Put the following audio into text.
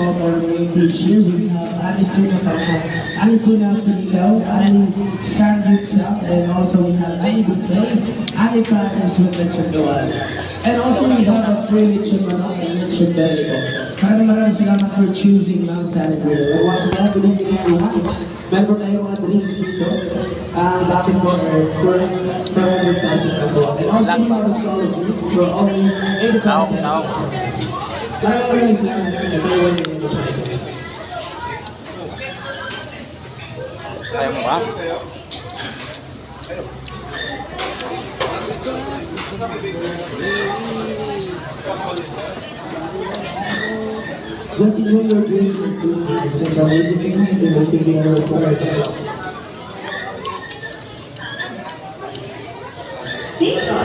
about our main dish here. We have Ali Tuna Pacha, Ali Tuna Pinilaw, Ali Sandwitsa, and also we have Ali Buffet, Ali Patters with Lechon Gawal. And also we have a free Lechon Manok and Lechon Berico. Maraming salamat for choosing Mount Salad Grill. And once again, good evening everyone. Meron tayong mga drinks dito. Dating water for 400 pesos na po. And also we have a solid drink for only 85 pesos. Maraming salamat everyone in this way. Kaya mo ba? Just enjoy your drinks and food since our music evening is giving a report. Sino